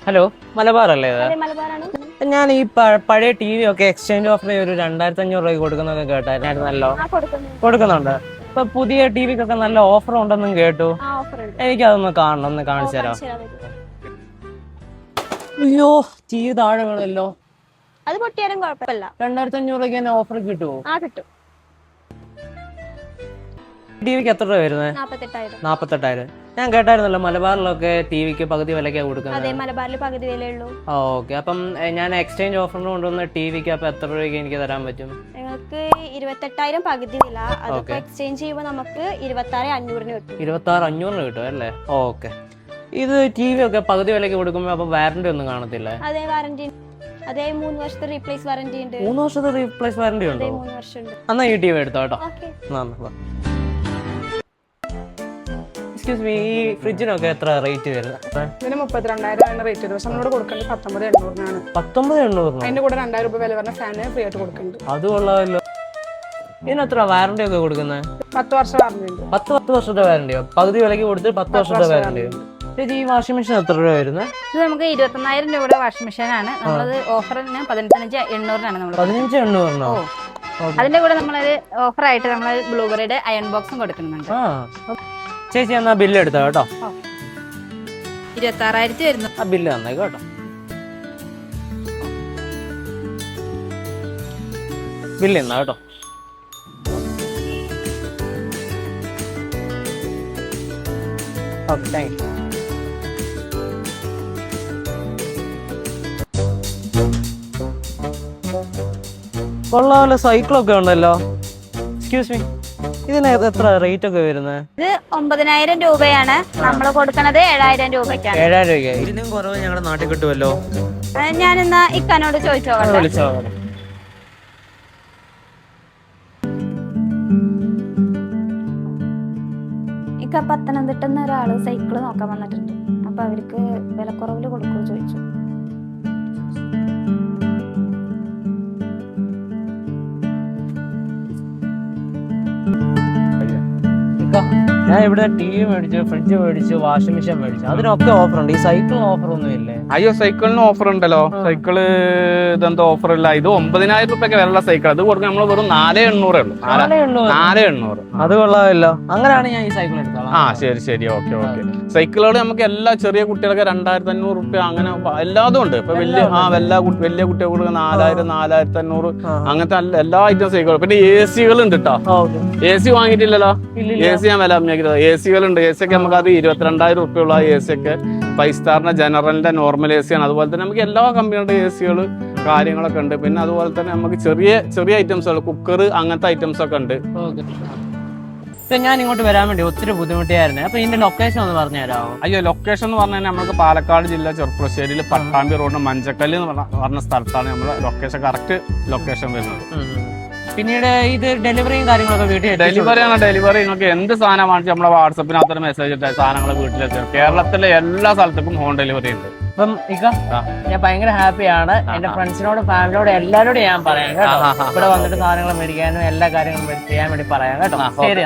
Hello, Malabar അല്ലേ ഇത്? ഞാൻ ഈ പഴയ ടി വി ഒക്കെ എക്സ്ചേഞ്ച് ഓഫർ ഒരു 2500 രൂപയ്ക്ക് കൊടുക്കുന്നൊക്കെ കേട്ടായിരുന്നല്ലോ. കൊടുക്കുന്നുണ്ട്. ഇപ്പൊ പുതിയ ടി വിക്കൊക്കെ നല്ല ഓഫർ ഉണ്ടെന്നും കേട്ടു. എനിക്കതൊന്ന് കാണണം, ഒന്ന് കാണിച്ചു തരാം. അയ്യോ, ടി വി താഴെ വീണല്ലോ. അത് പൊട്ടിയാലും കുഴപ്പമില്ല. 2500 രൂപയ്ക്ക് തന്നെ ഓഫർ കിട്ടുമോ? കിട്ടും. ടി വിക്ക് എത്ര രൂപ വരുന്നത്? 48,000. ഞാൻ കേട്ടായിരുന്നല്ലോ മലബാറിലൊക്കെ ടി വിക്ക് പകുതി വിലക്കാണ് കൊടുക്കുന്നത്. അതെ, മലബാറിൽ പകുതി വിലയുള്ളൂ. ഓക്കെ, അപ്പം ഞാൻ എക്സ്ചേഞ്ച് ഓഫറിന് കൊണ്ടുവന്ന ടി വിക്ക് അപ്പൊ എത്ര രൂപയ്ക്ക് എനിക്ക് തരാൻ പറ്റും? നിങ്ങൾക്ക് 28,000 പകുതി വില. അതൊക്കെ എക്സ്ചേഞ്ച് ചെയ്യുമ്പോൾ നമുക്ക് 26,500 കിട്ടും. 26,500 കിട്ടും അല്ലേ? ഓക്കെ. ഇത് ടി വി ഒക്കെ പകുതി വിലക്ക് കൊടുക്കുമ്പോ അപ്പൊ വാറന്റി ഒന്നും കാണത്തില്ല? അതെ, വാറന്റി. അതെ, 3 വർഷത്തെ റീപ്ലേസ് വാറന്റി ഉണ്ട്. 3 വർഷത്തെ റീപ്ലേസ് വാറന്റി ഉണ്ടോ? 3 വർഷം ഉണ്ട്. എന്നാ ഈ ടി വി എടുത്തോ കേട്ടോ. എക്സ്ക്യൂസ് മീ, ഈ ഫ്രിഡ്ജിനൊക്കെ എത്ര റേറ്റ് വരുന്നത്? ഇതിന് 32,000 റേറ്റ് വരും. പക്ഷെ നമ്മളോട് കൊടുക്കേണ്ടത് 19,800 19,800? അതിന്റെ കൂടെ 2,000 രൂപ വില പറഞ്ഞ ഫാന് ഫ്രീ ആയിട്ട് കൊടുക്കുന്നുണ്ട്. അത് കൊള്ളാമല്ലോ. ഇതിനെത്ര വാറന്റി ഒക്കെ കൊടുക്കുന്നത്? 10 വർഷം വാറന്റി ഉണ്ട്. 10 വർഷത്തെ വാറന്റിയോ? പകുതി വിലക്ക് കൊടുത്ത് 10 വർഷത്തെ വാറന്റിയോ? ചേച്ചി, ഈ വാഷിംഗ് മെഷീൻ എത്ര രൂപ വരുന്നത്? ഇത് നമുക്ക് 21,000 രൂപയുടെ വാഷിംഗ് മെഷീൻ ആണ്. നമ്മളത് ഓഫറിന് 15,800 നമ്മൾ 15,800? അതിന്റെ കൂടെ നമ്മളൊരു ഓഫറായിട്ട് നമ്മൾ ബ്ലൂബെറിയുടെ അയൺ ബോക്സും കൊടുക്കുന്നുണ്ട്. ചേച്ചി എന്നാ ബില്ല് എടുത്തോ കേട്ടോ. 26,000 വരുന്നു. ആ ബില്ല് തന്നേക്കോ കേട്ടോ. ബില്ല് എന്നാ കേട്ടോ. Okay, thank you. കൊള്ളാമല്ലോ, സൈക്കിളൊക്കെ ഉണ്ടല്ലോ. എക്സ്ക്യൂസ് മീ, ഇതിന് എത്ര റേറ്റ് ഒക്കെ വരുന്നത്? ഇത് 9,000 രൂപയാണ്. നമ്മൾ കൊടുക്കുന്നത് 7,000 രൂപയ്ക്കാണ്. 7,000 രൂപയ്ക്ക്? ഇതിനും കുറവ് ഞങ്ങളുടെ നാട്ടിൽ കിട്ടുമല്ലോ. ഞാനിന്നാ ഇക്കാനോട് ചോദിച്ചോ. വിളിച്ചോ. ഇക്ക പത്തനംതിട്ടന്ന് ഒരാള് സൈക്കിള് നോക്കാൻ വന്നിട്ടുണ്ട്. അപ്പൊ അവർക്ക് വിലക്കുറവില് കൊടുക്കുമോ ചോദിച്ചു. ഞാൻ ഇവിടെ ടി വി മേടിച്ചു, ഫ്രിഡ്ജ് മേടിച്ചു, വാഷിംഗ് മെഷീൻ മേടിച്ചു. അതിനൊക്കെ ഓഫർ ഉണ്ട്. ഈ സൈക്കിളിന് ഓഫർ ഒന്നും ഇല്ലേ? അയ്യോ, സൈക്കിളിന് ഓഫർ ഉണ്ടല്ലോ. സൈക്കിള് ഇതെന്തോ ഓഫർ ഇല്ല. ഇത് 9,000 രൂപയ്ക്ക് വില സൈക്കിൾ. അത് കൊടുക്കാൻ നമ്മൾ വെറും 4,800 ഉള്ളൂ. 4,800. അത് കൊള്ളാമല്ലോ. അങ്ങനെയാണ് ഞാൻ ഈ സൈക്കിൾ എടുത്തത്. ശരി. ഓക്കെ. സൈക്കിളുകൾ നമുക്ക് എല്ലാ ചെറിയ കുട്ടികൾക്ക് 2,500 രൂപ അങ്ങനെ എല്ലാതും ഉണ്ട്. ഇപ്പൊ വലിയ കുട്ടികൾക്ക് 4,000, 4,500 അങ്ങനത്തെ എല്ലാ ഐറ്റം സൈക്കിളും. പിന്നെ AC-കൾ ഉണ്ട് കേട്ടോ. AC വാങ്ങിയിട്ടില്ലല്ലോ? AC ഞാൻ വില AC-കൾ ഉണ്ട്. AC ഒക്കെ നമുക്ക് അത് 22,000 രൂപയുള്ള AC ഒക്കെ 5 സ്റ്റാറിന്റെ ജനറലിന്റെ നോർമൽ AC ആണ്. അതുപോലെ തന്നെ നമുക്ക് എല്ലാ കമ്പനികളുടെ AC-കൾ കാര്യങ്ങളൊക്കെ ഉണ്ട്. പിന്നെ അതുപോലെ തന്നെ നമുക്ക് ചെറിയ ഐറ്റംസുകൾ, കുക്കർ അങ്ങനത്തെ ഐറ്റംസ് ഒക്കെ ഉണ്ട്. ഞാൻ ഇങ്ങോട്ട് വരാൻ വേണ്ടി ഒത്തിരി ബുദ്ധിമുട്ടിയായിരുന്നു. അപ്പൊ ഇതിന്റെ ലൊക്കേഷൻ ഒന്ന് പറഞ്ഞു തരാമോ? അയ്യോ, ലൊക്കേഷൻ എന്ന് പറഞ്ഞാൽ നമുക്ക് പാലക്കാട് ജില്ല ചെറുപ്പശ്ശേരിയിൽ പട്ടാമ്പി റോഡ് മഞ്ചക്കല്ല് എന്ന് പറഞ്ഞ സ്ഥലത്താണ് നമ്മുടെ ലൊക്കേഷൻ, കറക്റ്റ് ലൊക്കേഷൻ വരുന്നത്. പിന്നീട് ഇത് ഡെലിവറിയും കാര്യങ്ങളൊക്കെ വീട്ടിൽ ഡെലിവറി നിങ്ങൾക്ക് എന്ത് സാധനം വാങ്ങിച്ചാൽ നമ്മളെ വാട്സപ്പിനകത്തൊരു മെസ്സേജ് ഇട്ടാൽ സാധനങ്ങൾ വീട്ടിലെത്തും. കേരളത്തിലെ എല്ലാ സ്ഥലത്തേക്കും ഹോം ഡെലിവറി ഉണ്ട്. അപ്പം ഞാൻ ഭയങ്കര ഹാപ്പിയാണ്. എന്റെ ഫ്രണ്ട്സിനോട്, ഫാമിലിയോട്, എല്ലാവരോടും ഞാൻ പറയാം കേട്ടോ. ഇവിടെ വന്നിട്ട് സാധനങ്ങൾ മേടിക്കാനും എല്ലാ കാര്യങ്ങളും ചെയ്യാൻ വേണ്ടി പറയാം കേട്ടോ. ശരി.